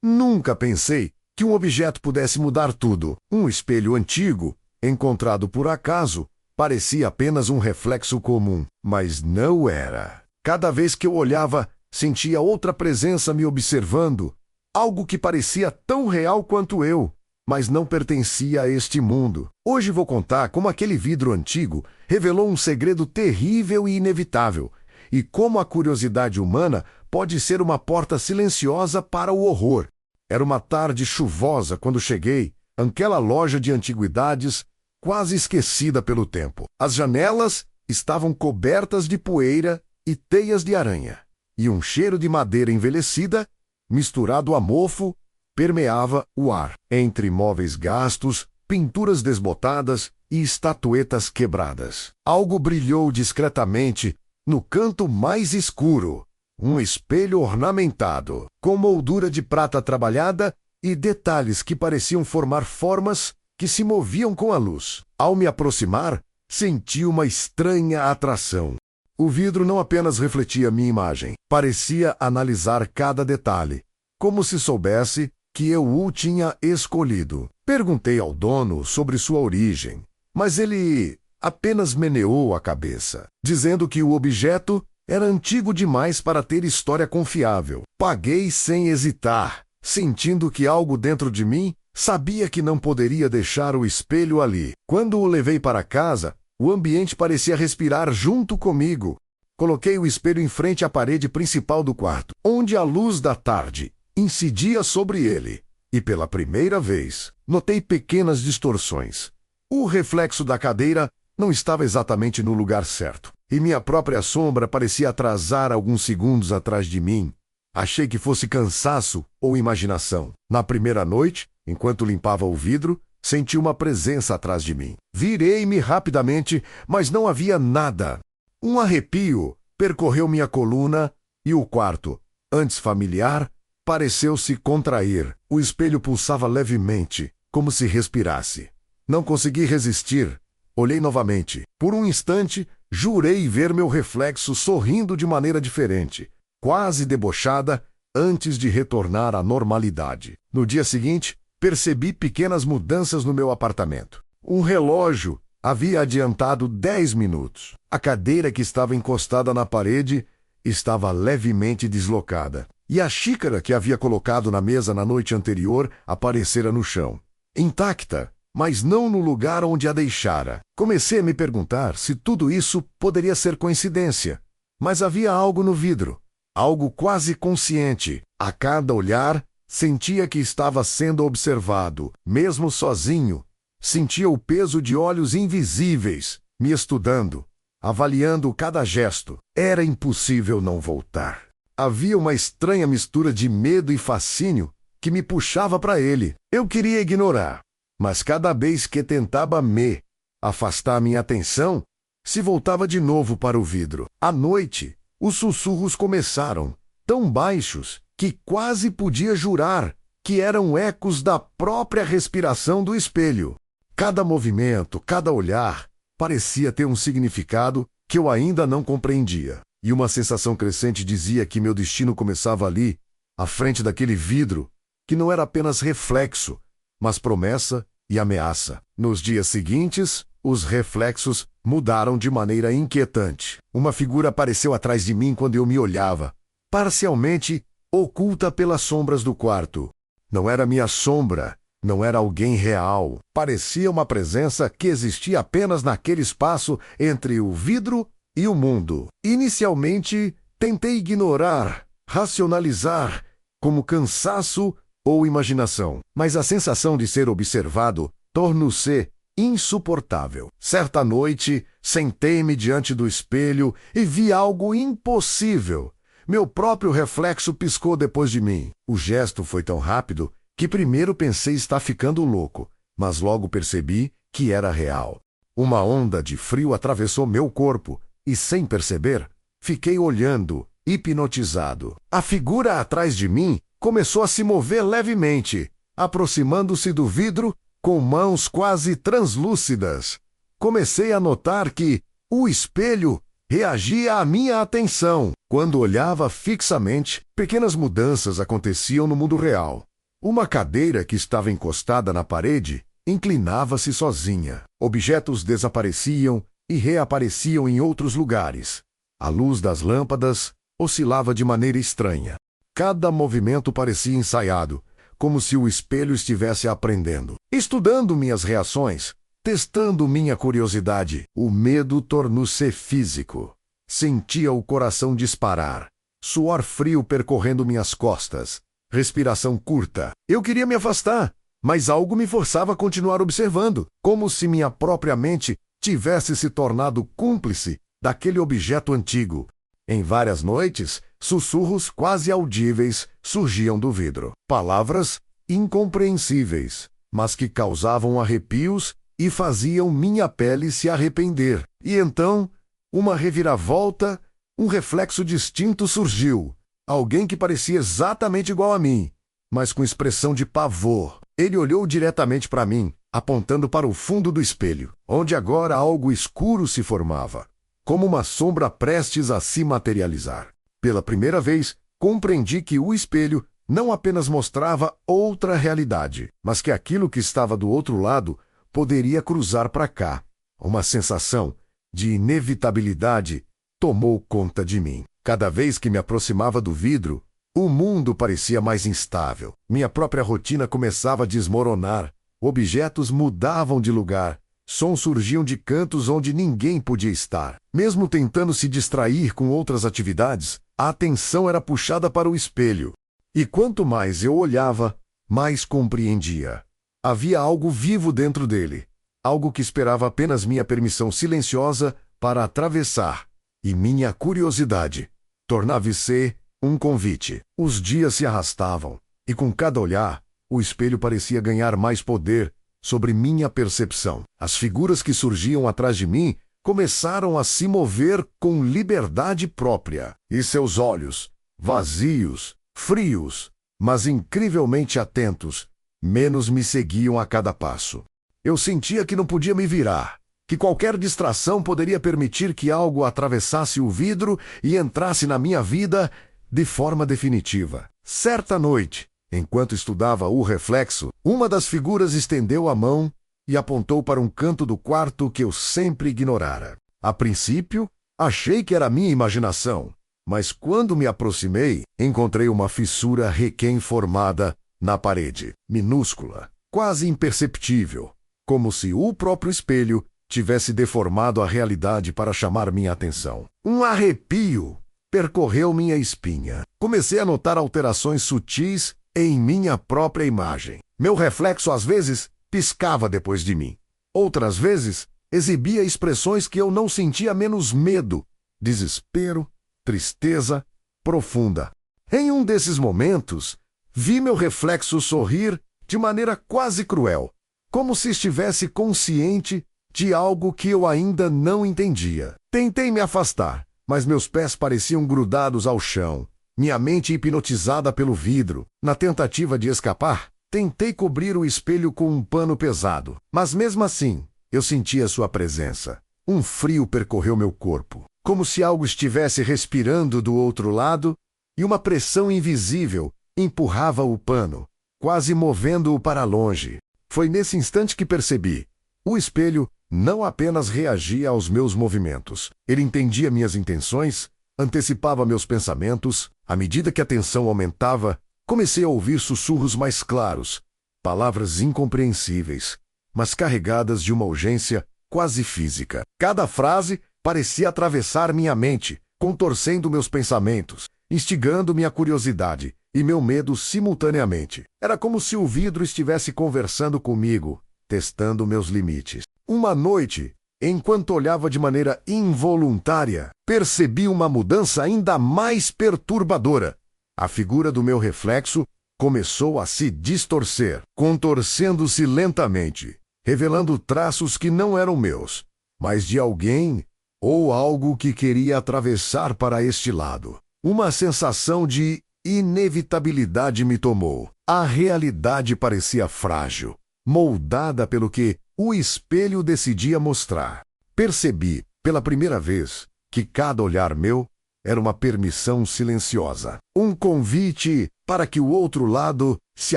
Nunca pensei que um objeto pudesse mudar tudo. Um espelho antigo, encontrado por acaso, parecia apenas um reflexo comum, mas não era. Cada vez que eu olhava, sentia outra presença me observando, algo que parecia tão real quanto eu, mas não pertencia a este mundo. Hoje vou contar como aquele vidro antigo revelou um segredo terrível e inevitável, e como a curiosidade humana pode ser uma porta silenciosa para o horror. Era uma tarde chuvosa quando cheguei àquela loja de antiguidades, quase esquecida pelo tempo. As janelas estavam cobertas de poeira e teias de aranha, e um cheiro de madeira envelhecida, misturado a mofo, permeava o ar. Entre móveis gastos, pinturas desbotadas e estatuetas quebradas. Algo brilhou discretamente no canto mais escuro. Um espelho ornamentado, com moldura de prata trabalhada e detalhes que pareciam formar formas que se moviam com a luz. Ao me aproximar, senti uma estranha atração. O vidro não apenas refletia minha imagem, parecia analisar cada detalhe, como se soubesse que eu o tinha escolhido. Perguntei ao dono sobre sua origem, mas ele apenas meneou a cabeça, dizendo que o objeto era antigo demais para ter história confiável. Paguei sem hesitar, sentindo que algo dentro de mim sabia que não poderia deixar o espelho ali. Quando o levei para casa, o ambiente parecia respirar junto comigo. Coloquei o espelho em frente à parede principal do quarto, onde a luz da tarde incidia sobre ele, e pela primeira vez notei pequenas distorções. O reflexo da cadeira não estava exatamente no lugar certo, e minha própria sombra parecia atrasar alguns segundos atrás de mim. Achei que fosse cansaço ou imaginação. Na primeira noite, enquanto limpava o vidro, senti uma presença atrás de mim. Virei-me rapidamente, mas não havia nada. Um arrepio percorreu minha coluna e o quarto, antes familiar, pareceu se contrair. O espelho pulsava levemente, como se respirasse. Não consegui resistir. Olhei novamente. Por um instante, jurei ver meu reflexo sorrindo de maneira diferente, quase debochada, antes de retornar à normalidade. No dia seguinte, percebi pequenas mudanças no meu apartamento. Um relógio havia adiantado 10 minutos. A cadeira que estava encostada na parede estava levemente deslocada, e a xícara que havia colocado na mesa na noite anterior aparecera no chão, intacta, mas não no lugar onde a deixara. Comecei a me perguntar se tudo isso poderia ser coincidência, mas havia algo no vidro, algo quase consciente. A cada olhar, sentia que estava sendo observado, mesmo sozinho. Sentia o peso de olhos invisíveis, me estudando, avaliando cada gesto. Era impossível não voltar. Havia uma estranha mistura de medo e fascínio que me puxava para ele. Eu queria ignorar, mas cada vez que tentava me afastar minha atenção, se voltava de novo para o vidro. À noite, os sussurros começaram, tão baixos que quase podia jurar que eram ecos da própria respiração do espelho. Cada movimento, cada olhar, parecia ter um significado que eu ainda não compreendia. E uma sensação crescente dizia que meu destino começava ali, à frente daquele vidro, que não era apenas reflexo, mas promessa e ameaça. Nos dias seguintes, os reflexos mudaram de maneira inquietante. Uma figura apareceu atrás de mim quando eu me olhava, parcialmente oculta pelas sombras do quarto. Não era minha sombra, não era alguém real. Parecia uma presença que existia apenas naquele espaço entre o vidro e o mundo. Inicialmente, tentei ignorar, racionalizar, como cansaço ou imaginação, mas a sensação de ser observado tornou-se insuportável. Certa noite, sentei-me diante do espelho e vi algo impossível. Meu próprio reflexo piscou depois de mim. O gesto foi tão rápido que primeiro pensei estar ficando louco, mas logo percebi que era real. Uma onda de frio atravessou meu corpo e, sem perceber, fiquei olhando, hipnotizado. A figura atrás de mim começou a se mover levemente, aproximando-se do vidro com mãos quase translúcidas. Comecei a notar que o espelho reagia à minha atenção. Quando olhava fixamente, pequenas mudanças aconteciam no mundo real. Uma cadeira que estava encostada na parede inclinava-se sozinha. Objetos desapareciam e reapareciam em outros lugares. A luz das lâmpadas oscilava de maneira estranha. Cada movimento parecia ensaiado, como se o espelho estivesse aprendendo. Estudando minhas reações, testando minha curiosidade, o medo tornou-se físico. Sentia o coração disparar, suor frio percorrendo minhas costas, respiração curta. Eu queria me afastar, mas algo me forçava a continuar observando, como se minha própria mente tivesse se tornado cúmplice daquele objeto antigo. Em várias noites, sussurros quase audíveis surgiam do vidro. Palavras incompreensíveis, mas que causavam arrepios e faziam minha pele se arrepender. E então, uma reviravolta, um reflexo distinto surgiu. Alguém que parecia exatamente igual a mim, mas com expressão de pavor. Ele olhou diretamente para mim, apontando para o fundo do espelho, onde agora algo escuro se formava, como uma sombra prestes a se materializar. Pela primeira vez, compreendi que o espelho não apenas mostrava outra realidade, mas que aquilo que estava do outro lado poderia cruzar para cá. Uma sensação de inevitabilidade tomou conta de mim. Cada vez que me aproximava do vidro, o mundo parecia mais instável. Minha própria rotina começava a desmoronar. Objetos mudavam de lugar. Sons surgiam de cantos onde ninguém podia estar. Mesmo tentando se distrair com outras atividades, a atenção era puxada para o espelho. E quanto mais eu olhava, mais compreendia. Havia algo vivo dentro dele. Algo que esperava apenas minha permissão silenciosa para atravessar. E minha curiosidade tornava-se um convite. Os dias se arrastavam, e com cada olhar, o espelho parecia ganhar mais poder sobre minha percepção. As figuras que surgiam atrás de mim começaram a se mover com liberdade própria. E seus olhos, vazios, frios, mas incrivelmente atentos, menos me seguiam a cada passo. Eu sentia que não podia me virar, que qualquer distração poderia permitir que algo atravessasse o vidro e entrasse na minha vida de forma definitiva. Certa noite, enquanto estudava o reflexo, uma das figuras estendeu a mão e apontou para um canto do quarto que eu sempre ignorara. A princípio, achei que era minha imaginação, mas quando me aproximei, encontrei uma fissura requém-formada na parede, minúscula, quase imperceptível, como se o próprio espelho tivesse deformado a realidade para chamar minha atenção. Um arrepio percorreu minha espinha. Comecei a notar alterações sutis em minha própria imagem. Meu reflexo, às vezes, piscava depois de mim. Outras vezes, exibia expressões que eu não sentia menos medo, desespero, tristeza profunda. Em um desses momentos, vi meu reflexo sorrir de maneira quase cruel, como se estivesse consciente de algo que eu ainda não entendia. Tentei me afastar, mas meus pés pareciam grudados ao chão, minha mente hipnotizada pelo vidro. Na tentativa de escapar, tentei cobrir o espelho com um pano pesado, mas mesmo assim, eu sentia sua presença. Um frio percorreu meu corpo, como se algo estivesse respirando do outro lado, e uma pressão invisível empurrava o pano, quase movendo-o para longe. Foi nesse instante que percebi. O espelho não apenas reagia aos meus movimentos. Ele entendia minhas intenções, antecipava meus pensamentos. À medida que a tensão aumentava, comecei a ouvir sussurros mais claros, palavras incompreensíveis, mas carregadas de uma urgência quase física. Cada frase parecia atravessar minha mente, contorcendo meus pensamentos, instigando minha curiosidade e meu medo simultaneamente. Era como se o vidro estivesse conversando comigo, testando meus limites. Uma noite, enquanto olhava de maneira involuntária, percebi uma mudança ainda mais perturbadora. A figura do meu reflexo começou a se distorcer, contorcendo-se lentamente, revelando traços que não eram meus, mas de alguém ou algo que queria atravessar para este lado. Uma sensação de inevitabilidade me tomou. A realidade parecia frágil, moldada pelo que o espelho decidia mostrar. Percebi, pela primeira vez, que cada olhar meu era uma permissão silenciosa. Um convite para que o outro lado se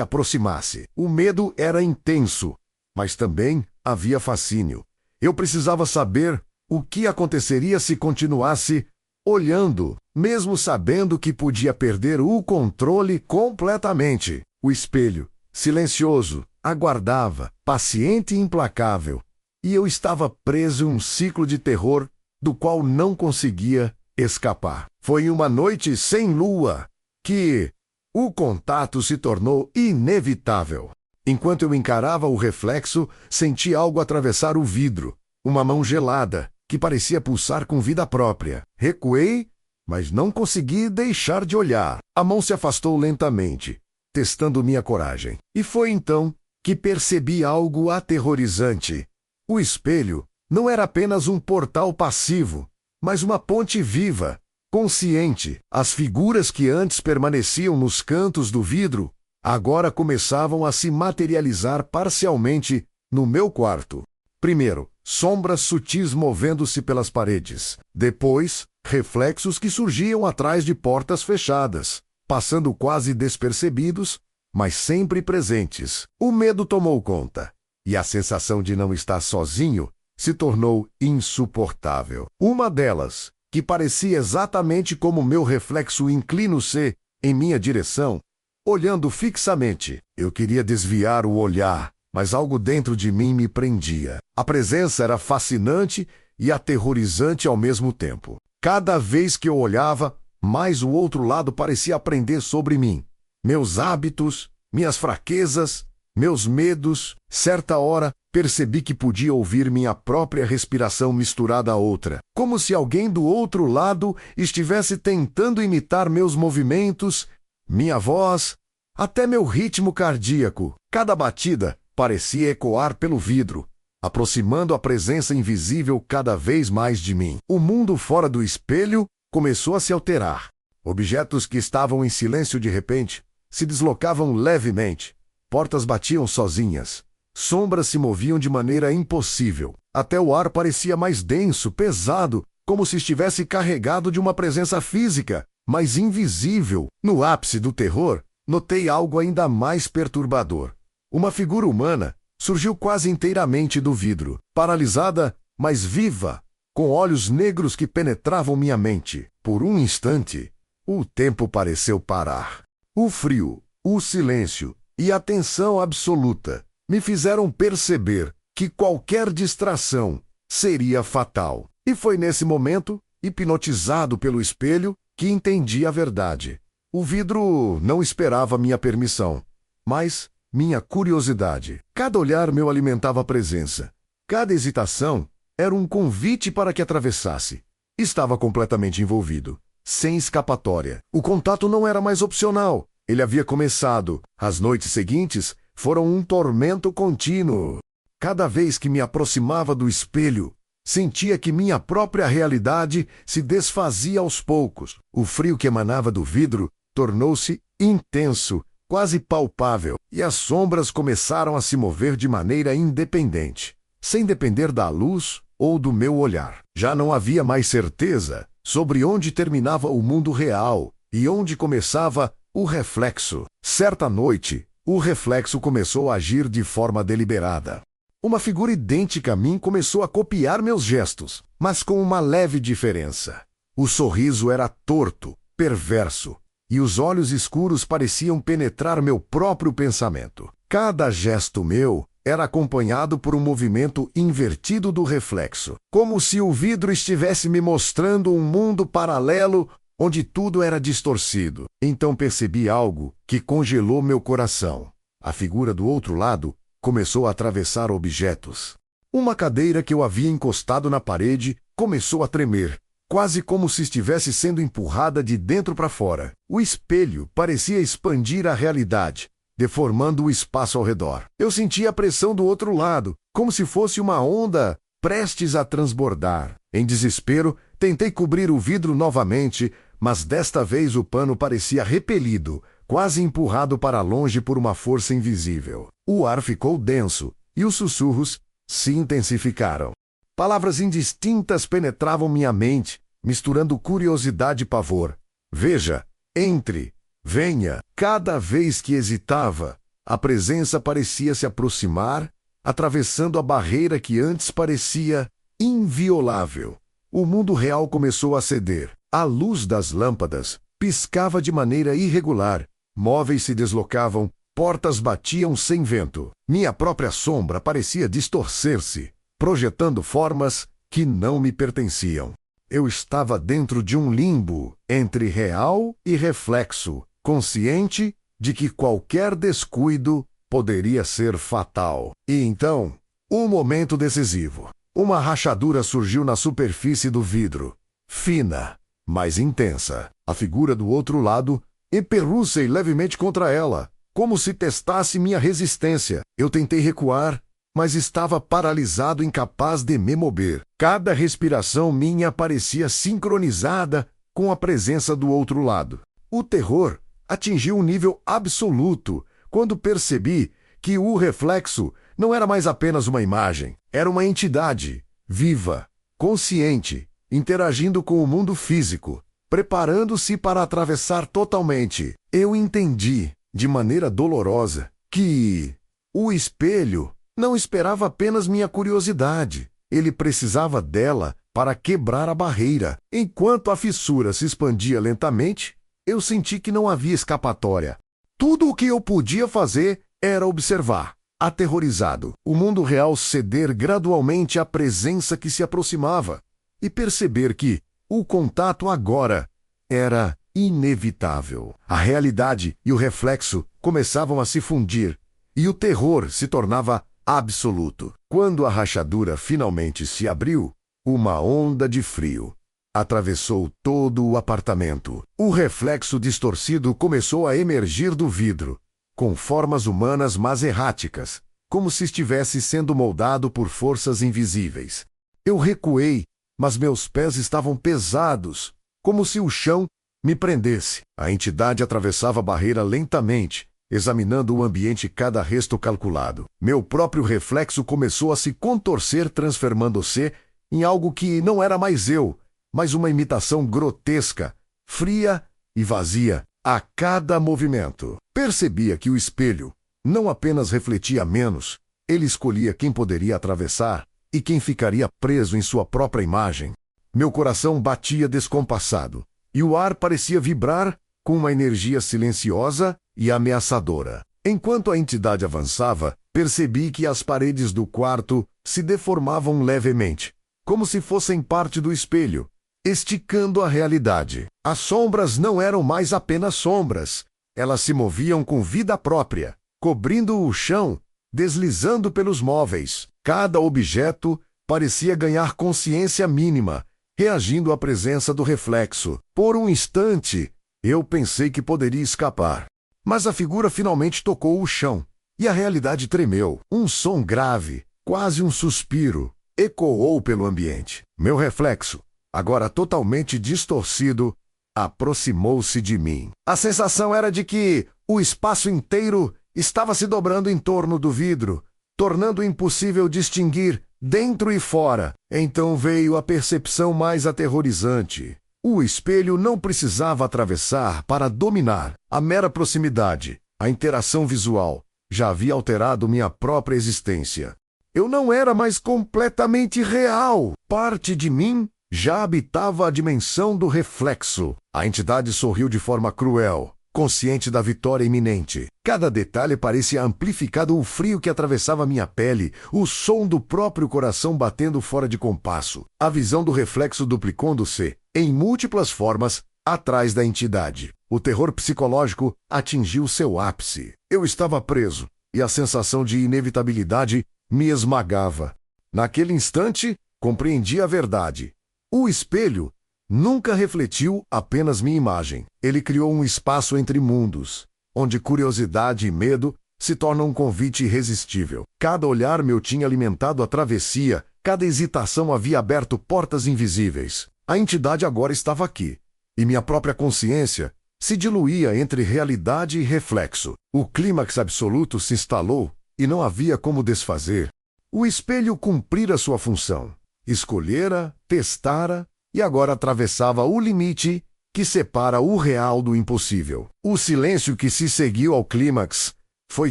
aproximasse. O medo era intenso, mas também havia fascínio. Eu precisava saber o que aconteceria se continuasse olhando, mesmo sabendo que podia perder o controle completamente. O espelho, silencioso, aguardava, paciente e implacável, e eu estava preso em um ciclo de terror do qual não conseguia escapar. Foi em uma noite sem lua que o contato se tornou inevitável. Enquanto eu encarava o reflexo, senti algo atravessar o vidro, uma mão gelada, que parecia pulsar com vida própria. Recuei, mas não consegui deixar de olhar. A mão se afastou lentamente, testando minha coragem. E foi então que percebi algo aterrorizante. O espelho não era apenas um portal passivo, mas uma ponte viva, consciente. As figuras que antes permaneciam nos cantos do vidro agora começavam a se materializar parcialmente no meu quarto. Primeiro, sombras sutis movendo-se pelas paredes. Depois, reflexos que surgiam atrás de portas fechadas, passando quase despercebidos, mas sempre presentes. O medo tomou conta, e a sensação de não estar sozinho se tornou insuportável. Uma delas, que parecia exatamente como meu reflexo inclino-se em minha direção, olhando fixamente. Eu queria desviar o olhar, mas algo dentro de mim me prendia. A presença era fascinante e aterrorizante ao mesmo tempo. Cada vez que eu olhava, mais o outro lado parecia aprender sobre mim. Meus hábitos, minhas fraquezas, meus medos. Certa hora, percebi que podia ouvir minha própria respiração misturada a outra, como se alguém do outro lado estivesse tentando imitar meus movimentos, minha voz, até meu ritmo cardíaco. Cada batida parecia ecoar pelo vidro, aproximando a presença invisível cada vez mais de mim. O mundo fora do espelho começou a se alterar. Objetos que estavam em silêncio de repente se deslocavam levemente. Portas batiam sozinhas. Sombras se moviam de maneira impossível. Até o ar parecia mais denso, pesado, como se estivesse carregado de uma presença física, mas invisível. No ápice do terror, notei algo ainda mais perturbador. Uma figura humana surgiu quase inteiramente do vidro, paralisada, mas viva, com olhos negros que penetravam minha mente. Por um instante, o tempo pareceu parar. O frio, o silêncio e a tensão absoluta me fizeram perceber que qualquer distração seria fatal. E foi nesse momento, hipnotizado pelo espelho, que entendi a verdade. O vidro não esperava minha permissão, mas minha curiosidade. Cada olhar meu alimentava a presença. Cada hesitação era um convite para que atravessasse. Estava completamente envolvido, sem escapatória. O contato não era mais opcional. Ele havia começado. As noites seguintes foram um tormento contínuo. Cada vez que me aproximava do espelho, sentia que minha própria realidade se desfazia aos poucos. O frio que emanava do vidro tornou-se intenso, quase palpável, e as sombras começaram a se mover de maneira independente, sem depender da luz ou do meu olhar. Já não havia mais certeza sobre onde terminava o mundo real e onde começava o reflexo. Certa noite, o reflexo começou a agir de forma deliberada. Uma figura idêntica a mim começou a copiar meus gestos, mas com uma leve diferença. O sorriso era torto, perverso, e os olhos escuros pareciam penetrar meu próprio pensamento. Cada gesto meu era acompanhado por um movimento invertido do reflexo, como se o vidro estivesse me mostrando um mundo paralelo onde tudo era distorcido. Então percebi algo que congelou meu coração. A figura do outro lado começou a atravessar objetos. Uma cadeira que eu havia encostado na parede começou a tremer, quase como se estivesse sendo empurrada de dentro para fora. O espelho parecia expandir a realidade, deformando o espaço ao redor. Eu sentia a pressão do outro lado, como se fosse uma onda prestes a transbordar. Em desespero, tentei cobrir o vidro novamente, mas desta vez o pano parecia repelido, quase empurrado para longe por uma força invisível. O ar ficou denso e os sussurros se intensificaram. Palavras indistintas penetravam minha mente, misturando curiosidade e pavor. Veja, entre, venha. Cada vez que hesitava, a presença parecia se aproximar, atravessando a barreira que antes parecia inviolável. O mundo real começou a ceder. A luz das lâmpadas piscava de maneira irregular, móveis se deslocavam, portas batiam sem vento. Minha própria sombra parecia distorcer-se, projetando formas que não me pertenciam. Eu estava dentro de um limbo entre real e reflexo, consciente de que qualquer descuido poderia ser fatal. E então, um momento decisivo. Uma rachadura surgiu na superfície do vidro, fina, mas intensa. A figura do outro lado emperrou-se levemente contra ela, como se testasse minha resistência. Eu tentei recuar, mas estava paralisado, incapaz de me mover. Cada respiração minha parecia sincronizada com a presença do outro lado. O terror atingiu um nível absoluto quando percebi que o reflexo não era mais apenas uma imagem, era uma entidade viva, consciente, interagindo com o mundo físico, preparando-se para atravessar totalmente. Eu entendi, de maneira dolorosa, que o espelho não esperava apenas minha curiosidade. Ele precisava dela para quebrar a barreira. Enquanto a fissura se expandia lentamente, eu senti que não havia escapatória. Tudo o que eu podia fazer era observar, aterrorizado, o mundo real ceder gradualmente à presença que se aproximava e perceber que o contato agora era inevitável. A realidade e o reflexo começavam a se fundir e o terror se tornava absoluto. Quando a rachadura finalmente se abriu, uma onda de frio atravessou todo o apartamento. O reflexo distorcido começou a emergir do vidro, com formas humanas mas erráticas, como se estivesse sendo moldado por forças invisíveis. Eu recuei, mas meus pés estavam pesados, como se o chão me prendesse. A entidade atravessava a barreira lentamente, examinando o ambiente cada resto calculado. Meu próprio reflexo começou a se contorcer, transformando-se em algo que não era mais eu, mas uma imitação grotesca, fria e vazia a cada movimento. Percebia que o espelho não apenas refletia menos, ele escolhia quem poderia atravessar e quem ficaria preso em sua própria imagem. Meu coração batia descompassado, e o ar parecia vibrar com uma energia silenciosa e ameaçadora. Enquanto a entidade avançava, percebi que as paredes do quarto se deformavam levemente, como se fossem parte do espelho, esticando a realidade. As sombras não eram mais apenas sombras. Elas se moviam com vida própria, cobrindo o chão, deslizando pelos móveis. Cada objeto parecia ganhar consciência mínima, reagindo à presença do reflexo. Por um instante, eu pensei que poderia escapar. Mas a figura finalmente tocou o chão, e a realidade tremeu. Um som grave, quase um suspiro, ecoou pelo ambiente. Meu reflexo, agora totalmente distorcido, aproximou-se de mim. A sensação era de que o espaço inteiro estava se dobrando em torno do vidro, tornando impossível distinguir dentro e fora. Então veio a percepção mais aterrorizante. O espelho não precisava atravessar para dominar. A mera proximidade, a interação visual, já havia alterado minha própria existência. Eu não era mais completamente real. Parte de mim já habitava a dimensão do reflexo. A entidade sorriu de forma cruel, consciente da vitória iminente. Cada detalhe parecia amplificado, o frio que atravessava minha pele, o som do próprio coração batendo fora de compasso. A visão do reflexo duplicando-se, em múltiplas formas, atrás da entidade. O terror psicológico atingiu seu ápice. Eu estava preso, e a sensação de inevitabilidade me esmagava. Naquele instante, compreendi a verdade. O espelho nunca refletiu apenas minha imagem. Ele criou um espaço entre mundos, onde curiosidade e medo se tornam um convite irresistível. Cada olhar meu tinha alimentado a travessia, cada hesitação havia aberto portas invisíveis. A entidade agora estava aqui, e minha própria consciência se diluía entre realidade e reflexo. O clímax absoluto se instalou e não havia como desfazer. O espelho cumprira sua função. Escolhera, testara e agora atravessava o limite que separa o real do impossível. O silêncio que se seguiu ao clímax foi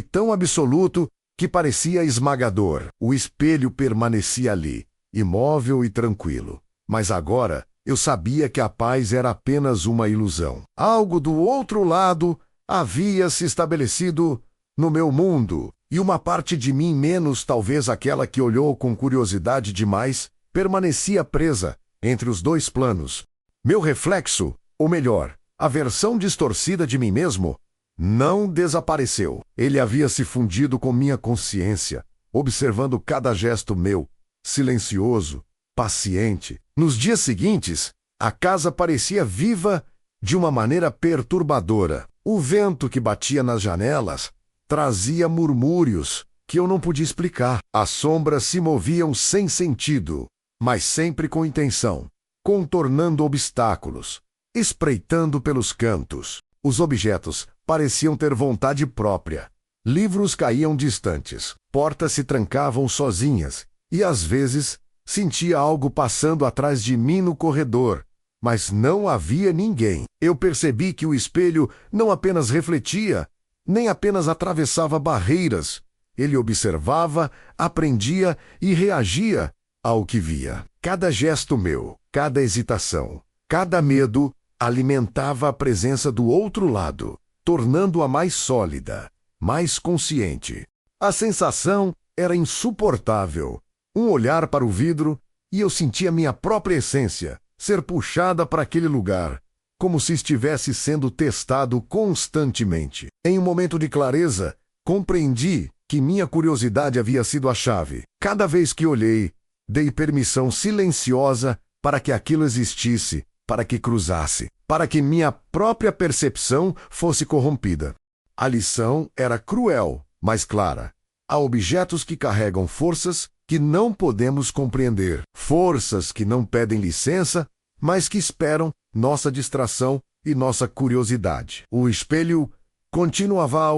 tão absoluto que parecia esmagador. O espelho permanecia ali, imóvel e tranquilo. Mas agora eu sabia que a paz era apenas uma ilusão. Algo do outro lado havia se estabelecido no meu mundo, e uma parte de mim, menos talvez aquela que olhou com curiosidade demais, permanecia presa entre os dois planos. Meu reflexo, ou melhor, a versão distorcida de mim mesmo, não desapareceu. Ele havia se fundido com minha consciência, observando cada gesto meu, silencioso, paciente. Nos dias seguintes, a casa parecia viva de uma maneira perturbadora. O vento que batia nas janelas trazia murmúrios que eu não podia explicar. As sombras se moviam sem sentido, mas sempre com intenção, contornando obstáculos, espreitando pelos cantos. Os objetos pareciam ter vontade própria. Livros caíam distantes, portas se trancavam sozinhas, e às vezes sentia algo passando atrás de mim no corredor, mas não havia ninguém. Eu percebi que o espelho não apenas refletia, nem apenas atravessava barreiras. Ele observava, aprendia e reagia ao que via. Cada gesto meu, cada hesitação, cada medo alimentava a presença do outro lado, tornando-a mais sólida, mais consciente. A sensação era insuportável. Um olhar para o vidro e eu sentia minha própria essência ser puxada para aquele lugar, como se estivesse sendo testado constantemente. Em um momento de clareza, compreendi que minha curiosidade havia sido a chave. Cada vez que olhei, dei permissão silenciosa para que aquilo existisse, para que cruzasse, para que minha própria percepção fosse corrompida. A lição era cruel, mas clara. Há objetos que carregam forças que não podemos compreender, forças que não pedem licença, mas que esperam nossa distração e nossa curiosidade. O espelho continuava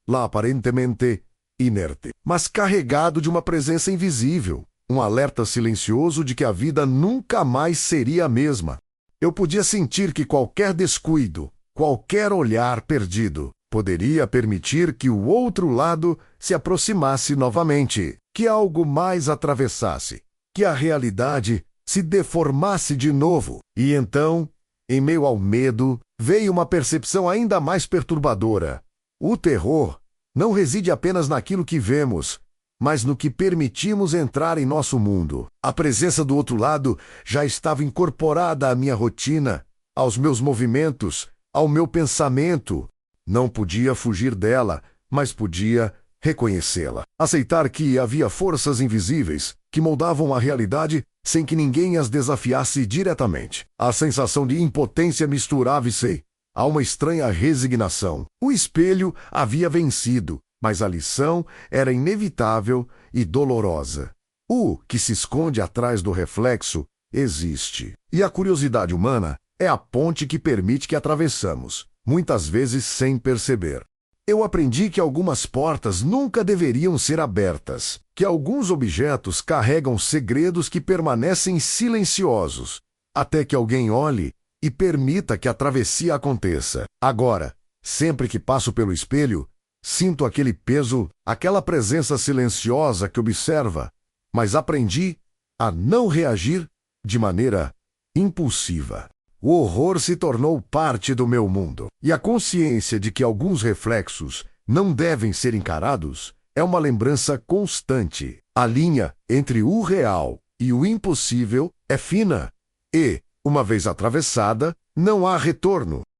lá aparentemente inerte, mas carregado de uma presença invisível, um alerta silencioso de que a vida nunca mais seria a mesma. Eu podia sentir que qualquer descuido, qualquer olhar perdido, poderia permitir que o outro lado se aproximasse novamente, que algo mais atravessasse, que a realidade se deformasse de novo. E então, em meio ao medo, veio uma percepção ainda mais perturbadora. O terror não reside apenas naquilo que vemos, mas no que permitimos entrar em nosso mundo. A presença do outro lado já estava incorporada à minha rotina, aos meus movimentos, ao meu pensamento. Não podia fugir dela, mas podia reconhecê-la. Aceitar que havia forças invisíveis que moldavam a realidade sem que ninguém as desafiasse diretamente. A sensação de impotência misturava-se a uma estranha resignação. O espelho havia vencido, mas a lição era inevitável e dolorosa. O que se esconde atrás do reflexo existe. E a curiosidade humana é a ponte que permite que atravessamos, muitas vezes sem perceber. Eu aprendi que algumas portas nunca deveriam ser abertas, que alguns objetos carregam segredos que permanecem silenciosos, até que alguém olhe e permita que a travessia aconteça. Agora, sempre que passo pelo espelho, sinto aquele peso, aquela presença silenciosa que observa, mas aprendi a não reagir de maneira impulsiva. O horror se tornou parte do meu mundo, e a consciência de que alguns reflexos não devem ser encarados é uma lembrança constante. A linha entre o real e o impossível é fina e, uma vez atravessada, não há retorno.